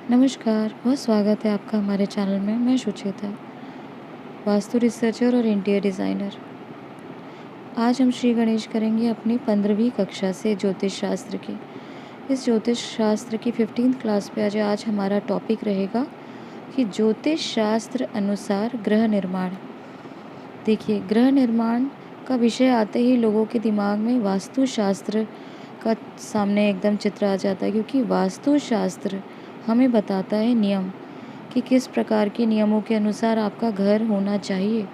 नमस्कार, बहुत स्वागत है आपका हमारे चैनल में। मैं सुचेता, वास्तु रिसर्चर और इंटीरियर डिज़ाइनर। आज हम श्री गणेश करेंगे अपनी 15वीं कक्षा से ज्योतिष शास्त्र की। इस ज्योतिष शास्त्र की 15th क्लास पे आज हमारा टॉपिक रहेगा कि ज्योतिष शास्त्र अनुसार ग्रह निर्माण। देखिए, ग्रह निर्माण का विषय आते ही लोगों के दिमाग में वास्तुशास्त्र का सामने एकदम चित्र आ जाता है, क्योंकि वास्तुशास्त्र हमें बताता है नियम कि किस प्रकार के नियमों के अनुसार आपका घर होना चाहिए।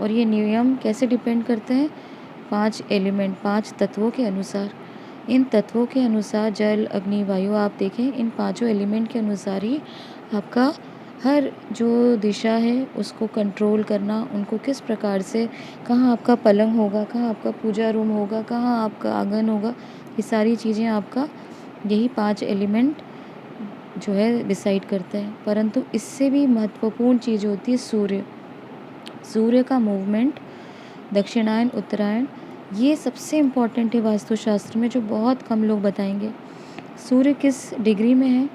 और ये नियम कैसे डिपेंड करते हैं? 5 एलिमेंट, 5 तत्वों के अनुसार। इन तत्वों के अनुसार जल, अग्नि, वायु, आप देखें इन पाँचों एलिमेंट के अनुसार ही आपका हर जो दिशा है उसको कंट्रोल करना, उनको किस प्रकार से, कहाँ आपका पलंग होगा, कहाँ आपका पूजा रूम होगा, कहाँ आपका आंगन होगा, ये सारी चीज़ें आपका यही 5 एलिमेंट जो है डिसाइड करते हैं। परंतु इससे भी महत्वपूर्ण चीज़ होती है सूर्य। सूर्य का मूवमेंट, दक्षिणायन, उत्तरायण, ये सबसे इम्पॉर्टेंट है वास्तुशास्त्र में, जो बहुत कम लोग बताएंगे। सूर्य किस डिग्री में है,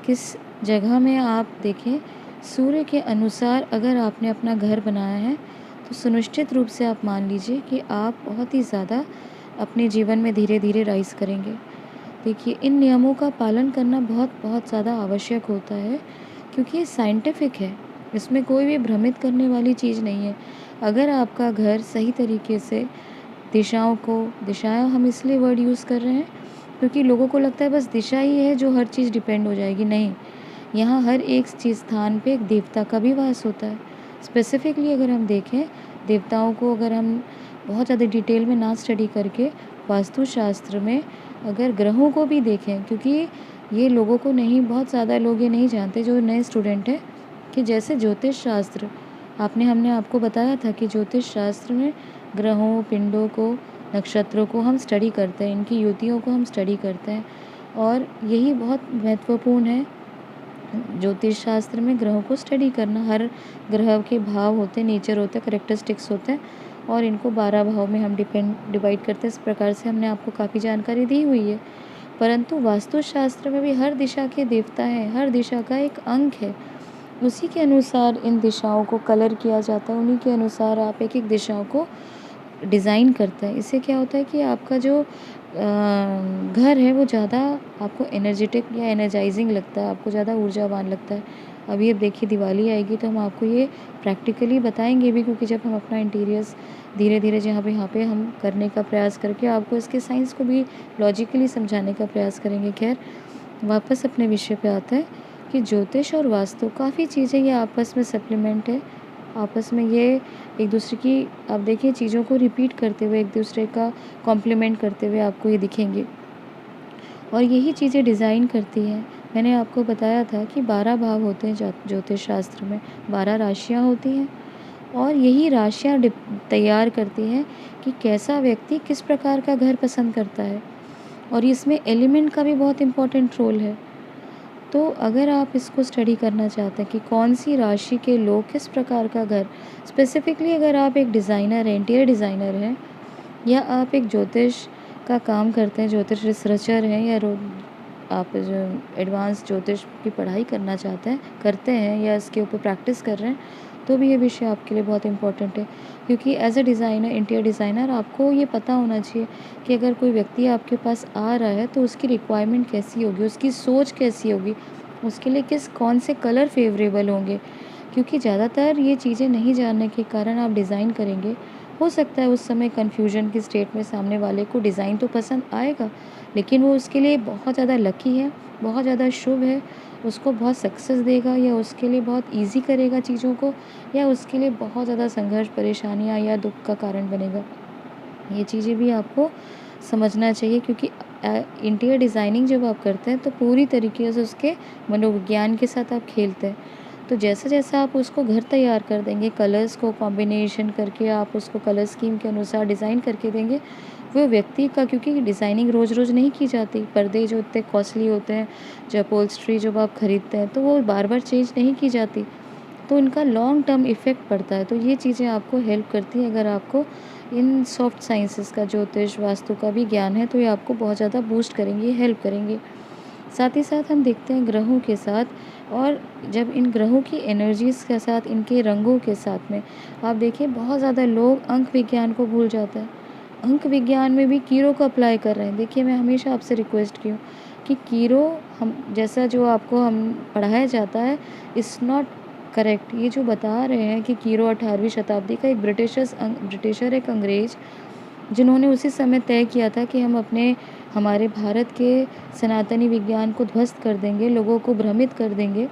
किस जगह में, आप देखें सूर्य के अनुसार अगर आपने अपना घर बनाया है तो सुनिश्चित रूप से आप मान लीजिए कि आप बहुत ही ज़्यादा अपने जीवन में धीरे धीरे राइज करेंगे। देखिए, इन नियमों का पालन करना बहुत बहुत ज़्यादा आवश्यक होता है, क्योंकि ये साइंटिफिक है। इसमें कोई भी भ्रमित करने वाली चीज़ नहीं है। अगर आपका घर सही तरीके से दिशाएं हम इसलिए वर्ड यूज़ कर रहे हैं क्योंकि लोगों को लगता है बस दिशा ही है जो हर चीज़ डिपेंड हो जाएगी। नहीं, यहाँ हर एक चीज़ स्थान पे एक देवता का भी वास होता है। स्पेसिफिकली अगर हम देखें देवताओं को, अगर हम बहुत ज़्यादा डिटेल में ना स्टडी करके वास्तुशास्त्र में अगर ग्रहों को भी देखें, क्योंकि ये लोगों को नहीं, बहुत ज़्यादा लोग ये नहीं जानते जो नए स्टूडेंट हैं, कि जैसे ज्योतिष शास्त्र हमने आपको बताया था कि ज्योतिष शास्त्र में ग्रहों, पिंडों को, नक्षत्रों को हम स्टडी करते हैं, इनकी युतियों को हम स्टडी करते हैं। और यही बहुत महत्वपूर्ण है ज्योतिष शास्त्र में, ग्रहों को स्टडी करना। हर ग्रह के भाव होते हैं, नेचर होता है, करेक्टरिस्टिक्स होते हैं, और इनको 12 भाव में हम डिवाइड करते हैं। इस प्रकार से हमने आपको काफ़ी जानकारी दी हुई है। परंतु वास्तुशास्त्र में भी हर दिशा के देवता हैं, हर दिशा का एक अंक है, उसी के अनुसार इन दिशाओं को कलर किया जाता है, उन्हीं के अनुसार आप एक एक दिशाओं को डिज़ाइन करते हैं। इससे क्या होता है कि आपका जो घर है वो ज़्यादा आपको एनर्जेटिक या एनर्जाइजिंग लगता है, आपको ज़्यादा ऊर्जावान लगता है। अभी अब देखिए दिवाली आएगी तो हम आपको ये प्रैक्टिकली बताएंगे भी, क्योंकि जब हम अपना इंटीरियर्स धीरे धीरे यहाँ पे हम करने का प्रयास करके आपको इसके साइंस को भी लॉजिकली समझाने का प्रयास करेंगे। खैर, वापस अपने विषय पे आते हैं कि ज्योतिष और वास्तु काफ़ी चीज़ें ये आपस में सप्लीमेंट है, आपस में ये एक दूसरे की, आप देखिए चीज़ों को रिपीट करते हुए, एक दूसरे का कॉम्प्लीमेंट करते हुए आपको ये दिखेंगे, और यही चीज़ें डिज़ाइन करती हैं। मैंने आपको बताया था कि 12 भाव होते हैं ज्योतिष शास्त्र में, 12 राशियाँ होती हैं, और यही राशियाँ तैयार करती हैं कि कैसा व्यक्ति किस प्रकार का घर पसंद करता है। और इसमें एलिमेंट का भी बहुत इम्पोर्टेंट रोल है। तो अगर आप इसको स्टडी करना चाहते हैं कि कौन सी राशि के लोग किस प्रकार का घर, स्पेसिफिकली अगर आप एक डिज़ाइनर हैं, इंटीरियर डिज़ाइनर हैं, या आप एक ज्योतिष का काम करते हैं, ज्योतिष रिसर्चर हैं, या आप जो एडवांस ज्योतिष की पढ़ाई करना चाहते हैं, करते हैं, या इसके ऊपर प्रैक्टिस कर रहे हैं, तो भी ये विषय आपके लिए बहुत इम्पोर्टेंट है। क्योंकि as a designer, interior designer, आपको ये पता होना चाहिए कि अगर कोई व्यक्ति आपके पास आ रहा है तो उसकी रिक्वायरमेंट कैसी होगी, उसकी सोच कैसी होगी, उसके लिए कौन से कलर फेवरेबल होंगे। क्योंकि ज़्यादातर ये चीज़ें नहीं जानने के कारण आप डिज़ाइन करेंगे, हो सकता है उस समय कन्फ्यूजन की स्टेट में सामने वाले को डिज़ाइन तो पसंद आएगा, लेकिन वो उसके लिए बहुत ज़्यादा लकी है, बहुत ज़्यादा शुभ है, उसको बहुत सक्सेस देगा, या उसके लिए बहुत ईज़ी करेगा चीज़ों को, या उसके लिए बहुत ज़्यादा संघर्ष, परेशानियाँ या दुःख का कारण बनेगा। ये चीज़ें भी आपको समझना चाहिए, क्योंकि इंटीरियर डिज़ाइनिंग जब आप करते हैं तो पूरी तरीके से उसके मनोविज्ञान के साथ आप खेलते हैं। तो जैसा-जैसा आप उसको घर तैयार कर देंगे, कलर्स को कॉम्बिनेशन करके आप उसको कलर स्कीम के अनुसार डिज़ाइन करके देंगे, वो व्यक्ति का, क्योंकि डिज़ाइनिंग रोज़-रोज़ नहीं की जाती, पर्दे जो इतने कॉस्टली होते हैं, जो अपहोल्स्ट्री जब आप खरीदते हैं तो वो बार-बार चेंज नहीं की जाती, तो इनका लॉन्ग टर्म इफ़ेक्ट पड़ता है। तो ये चीज़ें आपको हेल्प करती हैं। अगर आपको इन सॉफ्ट साइंसेस का, ज्योतिष, वास्तु का भी ज्ञान है, तो ये आपको बहुत ज़्यादा बूस्ट करेंगी, हेल्प करेंगी। साथ ही साथ हम देखते हैं ग्रहों के साथ, और जब इन ग्रहों की एनर्जीज़ के साथ, इनके रंगों के साथ में आप देखिए बहुत ज़्यादा लोग अंक विज्ञान को भूल जाते हैं। अंक विज्ञान में भी कीरो को अप्लाई कर रहे हैं। देखिए, मैं हमेशा आपसे रिक्वेस्ट की हूँ कि कीरो हम जैसा जो आपको हम पढ़ाया जाता है इज़ नॉट करेक्ट। ये जो बता रहे हैं कि कीरो 18वीं शताब्दी का एक ब्रिटिशर, एक अंग्रेज़, जिन्होंने उसी समय तय किया था कि हम हमारे भारत के सनातनी विज्ञान को ध्वस्त कर देंगे, लोगों को भ्रमित कर देंगे।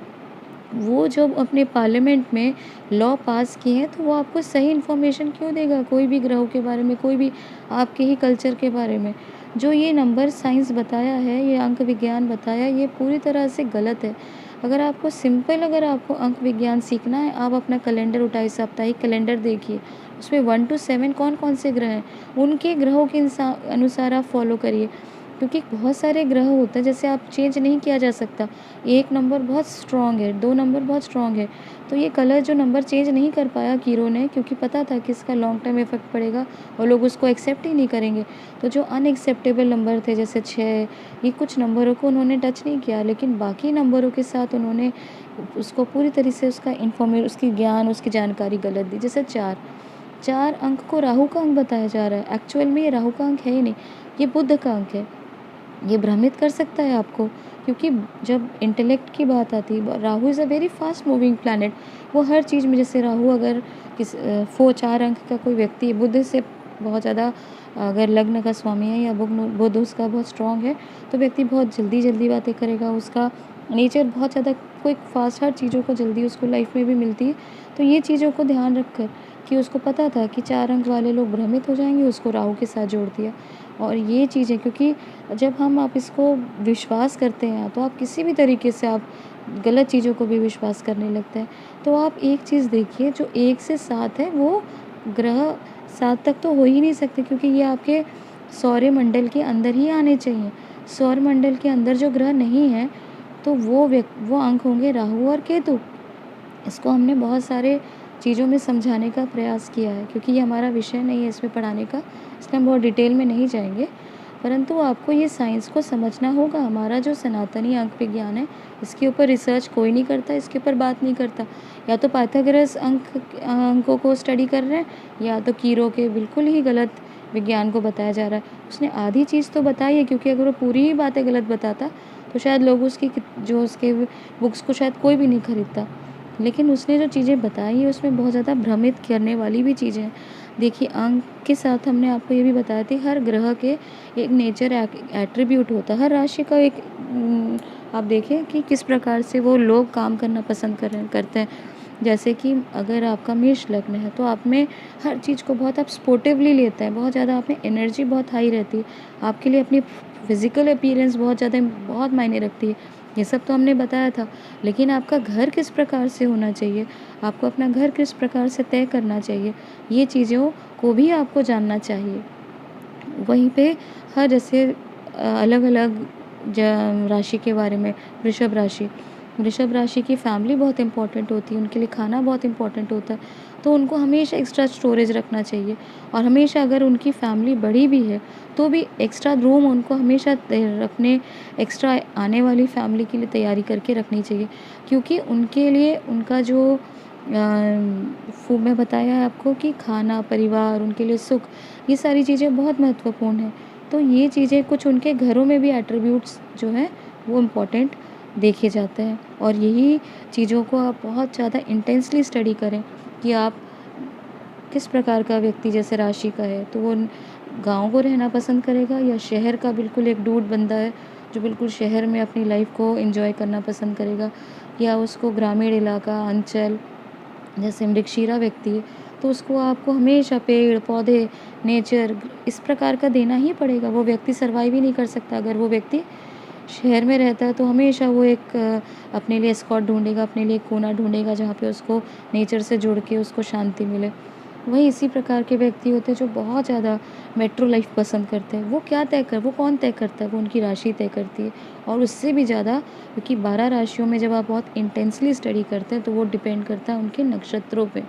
वो जब अपने पार्लियामेंट में लॉ पास किए हैं, तो वो आपको सही इन्फॉर्मेशन क्यों देगा कोई भी ग्रहों के बारे में, कोई भी आपके ही कल्चर के बारे में। जो ये नंबर साइंस बताया है, ये अंक विज्ञान बताया, ये पूरी तरह से गलत है। अगर आपको अंक विज्ञान सीखना है, आप अपना कैलेंडर उठाइए, साप्ताहिक कैलेंडर देखिए। उसमें 1 टू 7 कौन-कौन से ग्रह हैं, उनके ग्रहों के अनुसार आप फ़ॉलो करिए। क्योंकि बहुत सारे ग्रह होते हैं, जैसे आप चेंज नहीं किया जा सकता। 1 नंबर बहुत स्ट्रॉन्ग है, 2 नंबर बहुत स्ट्रॉन्ग है, तो ये कलर जो नंबर चेंज नहीं कर पाया कीरो ने, क्योंकि पता था कि इसका लॉन्ग टर्म इफ़ेक्ट पड़ेगा और लोग उसको एक्सेप्ट ही नहीं करेंगे। तो जो अनएक्सेप्टेबल नंबर थे जैसे 6, ये कुछ नंबरों को उन्होंने टच नहीं किया, लेकिन बाकी नंबरों के साथ उन्होंने उसको पूरी तरह से उसकी ज्ञान, उसकी जानकारी गलत दी। जैसे 4 अंक को राहु का अंक बताया जा रहा है, एक्चुअल में ये राहु का अंक है ही नहीं, ये बुध का अंक है। ये भ्रमित कर सकता है आपको, क्योंकि जब इंटेलेक्ट की बात आती है, Rahu is a very fast moving planet. वो हर चीज़ में, जैसे राहु अगर 4 अंक का कोई व्यक्ति बुध से बहुत ज़्यादा, अगर लग्न का स्वामी है या बुध उसका बहुत स्ट्रॉन्ग है, तो व्यक्ति बहुत जल्दी बातें करेगा। उसका नेचर बहुत ज़्यादा क्विक फास्ट, हर चीज़ों को जल्दी उसको लाइफ में भी मिलती है। तो ये चीज़ों को ध्यान रख कर, कि उसको पता था कि 4 अंक वाले लोग भ्रमित हो जाएंगे, उसको राहु के साथ जोड़ दिया। और ये चीज़ें, क्योंकि जब आप इसको विश्वास करते हैं, तो आप किसी भी तरीके से आप गलत चीज़ों को भी विश्वास करने लगते हैं। तो आप एक चीज़ देखिए, जो 1 से 7 है, वो ग्रह 7 तक तो हो ही नहीं सकते, क्योंकि ये आपके सौरमंडल के अंदर ही आने चाहिए। सौरमंडल के अंदर जो ग्रह नहीं है, तो वो अंक होंगे राहु और केतु। इसको हमने बहुत सारे चीज़ों में समझाने का प्रयास किया है, क्योंकि ये हमारा विषय नहीं है इसमें पढ़ाने का, इसलिए हम बहुत डिटेल में नहीं जाएंगे। परंतु आपको ये साइंस को समझना होगा। हमारा जो सनातनी अंक विज्ञान है, इसके ऊपर रिसर्च कोई नहीं करता, इसके ऊपर बात नहीं करता। या तो पाइथागोरस अंकों को स्टडी कर रहे हैं, या तो कीरो के बिल्कुल ही गलत विज्ञान को बताया जा रहा है। उसने आधी चीज़ तो बताई है, क्योंकि अगर वो पूरी ही बातें गलत बताता, तो शायद लोग उसके बुक्स को शायद कोई भी नहीं खरीदता। लेकिन उसने जो चीज़ें बताई है, उसमें बहुत ज़्यादा भ्रमित करने वाली भी चीज़ें हैं। देखिए, अंक के साथ हमने आपको ये भी बताया था, हर ग्रह के एक नेचर एट्रीब्यूट होता है, हर राशि का एक आप देखें कि किस प्रकार से वो लोग काम करना पसंद करते हैं। जैसे कि अगर आपका मेष लग्न है, तो आप में हर चीज़ को बहुत आप स्पोर्टिवली लेते हैं, बहुत ज़्यादा आप में एनर्जी बहुत हाई रहती है। आपके लिए अपनी फिज़िकल अपीयरेंस बहुत मायने रखती है। ये सब तो हमने बताया था। लेकिन आपका घर किस प्रकार से होना चाहिए, आपको अपना घर किस प्रकार से तय करना चाहिए, ये चीज़ों को भी आपको जानना चाहिए। वहीं पे हर जैसे अलग-अलग राशि के बारे में, वृषभ राशि की फैमिली बहुत इम्पोर्टेंट होती है, उनके लिए खाना बहुत इम्पोर्टेंट होता है, तो उनको हमेशा एक्स्ट्रा स्टोरेज रखना चाहिए। और हमेशा अगर उनकी फैमिली बड़ी भी है, तो भी एक्स्ट्रा रूम उनको हमेशा रखने, एक्स्ट्रा आने वाली फैमिली के लिए तैयारी करके रखनी चाहिए, क्योंकि उनके लिए उनका जो मैं बताया है आपको कि खाना, परिवार, उनके लिए सुख, ये सारी चीज़ें बहुत महत्वपूर्ण हैं। तो ये चीज़ें कुछ उनके घरों में भी एट्रीब्यूट्स जो हैं, वो इम्पोर्टेंट देखे जाते हैं। और यही चीज़ों को आप बहुत ज़्यादा इंटेंसली स्टडी करें, कि आप किस प्रकार का व्यक्ति जैसे राशि का है, तो वो गाँव को रहना पसंद करेगा, या शहर का बिल्कुल एक डूड बंदा है, जो बिल्कुल शहर में अपनी लाइफ को एंजॉय करना पसंद करेगा, या उसको ग्रामीण इलाका, अंचल, जैसे मृगशीरा व्यक्ति है, तो उसको आपको हमेशा पेड़ पौधे, नेचर, इस प्रकार का देना ही पड़ेगा। वो व्यक्ति सर्वाइव ही नहीं कर सकता। अगर वो व्यक्ति शहर में रहता है, तो हमेशा वो एक अपने लिए स्पॉट ढूंढेगा, अपने लिए कोना ढूंढेगा, जहाँ पे उसको नेचर से जुड़ के उसको शांति मिले। वहीं इसी प्रकार के व्यक्ति होते हैं जो बहुत ज़्यादा मेट्रो लाइफ पसंद करते हैं। वो कौन तय करता है? वो उनकी राशि तय करती है। और उससे भी ज़्यादा, क्योंकि 12 राशियों में जब आप बहुत इंटेंसली स्टडी करते हैं, तो वो डिपेंड करता है उनके नक्षत्रों पे।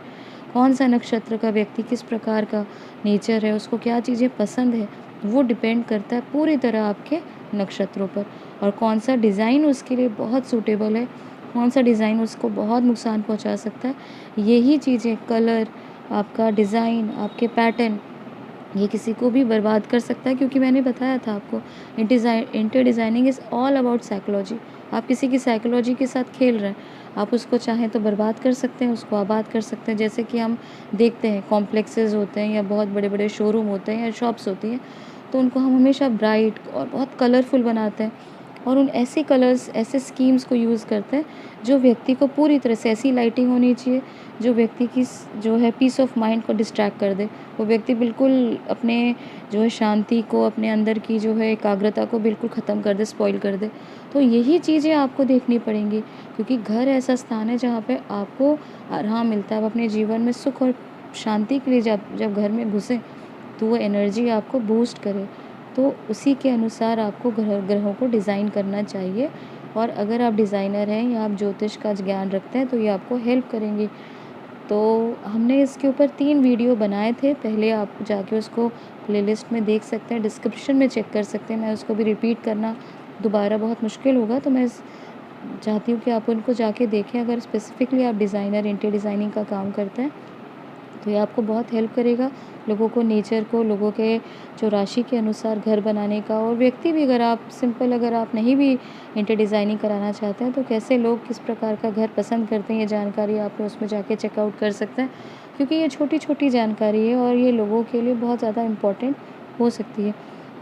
कौन सा नक्षत्र का व्यक्ति किस प्रकार का नेचर है, उसको क्या चीज़ें पसंद है, वो डिपेंड करता है पूरी तरह आपके नक्षत्रों पर। और कौन सा डिज़ाइन उसके लिए बहुत सूटेबल है, कौन सा डिज़ाइन उसको बहुत नुकसान पहुंचा सकता है। यही चीज़ें, कलर, आपका डिज़ाइन, आपके पैटर्न, ये किसी को भी बर्बाद कर सकता है, क्योंकि मैंने बताया था आपको interior designing is all about psychology. आप किसी की साइकोलॉजी के साथ खेल रहे हैं, आप उसको चाहें तो बर्बाद कर सकते हैं, उसको आबाद कर सकते हैं। जैसे कि हम देखते हैं कॉम्प्लेक्सेस होते हैं या बहुत बड़े बड़े शोरूम होते हैं या शॉप्स होती हैं, तो उनको हम हमेशा ब्राइट और बहुत कलरफुल बनाते हैं और उन ऐसे कलर्स, ऐसे स्कीम्स को यूज़ करते हैं जो व्यक्ति को पूरी तरह से, ऐसी लाइटिंग होनी चाहिए जो व्यक्ति की जो है पीस ऑफ माइंड को डिस्ट्रैक्ट कर दे। वो व्यक्ति बिल्कुल अपने जो है शांति को, अपने अंदर की जो है एकाग्रता को बिल्कुल ख़त्म कर दे, स्पॉइल कर दे। तो यही चीज़ें आपको देखनी पड़ेंगी, क्योंकि घर ऐसा स्थान है जहाँ पे आपको आराम मिलता है। आप अपने जीवन में सुख और शांति के लिए जब जब घर में घुसें, तो वो एनर्जी आपको बूस्ट करे। तो उसी के अनुसार आपको ग्रहों को डिज़ाइन करना चाहिए। और अगर आप डिज़ाइनर हैं या आप ज्योतिष का ज्ञान रखते हैं, तो ये आपको हेल्प करेंगी। तो हमने इसके ऊपर 3 वीडियो बनाए थे, पहले आप जाके उसको प्लेलिस्ट में देख सकते हैं, डिस्क्रिप्शन में चेक कर सकते हैं। मैं उसको भी रिपीट करना दोबारा बहुत मुश्किल होगा, तो मैं चाहती हूँ कि आप उनको जाके देखें। अगर स्पेसिफ़िकली आप डिज़ाइनर, इंटीरियर डिज़ाइनिंग का काम करते हैं, तो ये आपको बहुत हेल्प करेगा लोगों को, नेचर को, लोगों के जो राशि के अनुसार घर बनाने का। और व्यक्ति भी, अगर आप सिंपल, अगर आप नहीं भी इंटीरियर डिज़ाइनिंग कराना चाहते हैं, तो कैसे लोग किस प्रकार का घर पसंद करते हैं, ये जानकारी आप उसमें जाके चेकआउट कर सकते हैं, क्योंकि ये छोटी-छोटी जानकारी है और ये लोगों के लिए बहुत ज़्यादा इम्पोर्टेंट हो सकती है।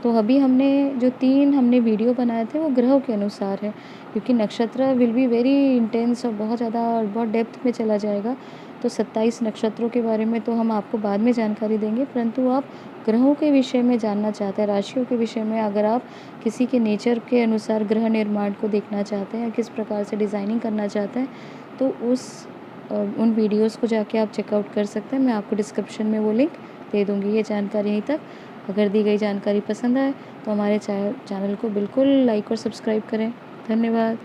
तो अभी हमने जो 3 हमने वीडियो बनाए थे, वो ग्रहों के अनुसार है, क्योंकि नक्षत्र विल बी वेरी इंटेंस और बहुत ज़्यादा और बहुत डेप्थ में चला जाएगा। तो 27 नक्षत्रों के बारे में तो हम आपको बाद में जानकारी देंगे, परंतु आप ग्रहों के विषय में जानना चाहते हैं, राशियों के विषय में, अगर आप किसी के नेचर के अनुसार ग्रह निर्माण को देखना चाहते हैं या किस प्रकार से डिज़ाइनिंग करना चाहते हैं, तो उन वीडियोज़ को जाके आप चेकआउट कर सकते हैं। मैं आपको डिस्क्रिप्शन में वो लिंक दे दूँगी। ये जानकारी यहीं तक। अगर दी गई जानकारी पसंद आए, तो हमारे चैनल को बिल्कुल लाइक और सब्सक्राइब करें। धन्यवाद।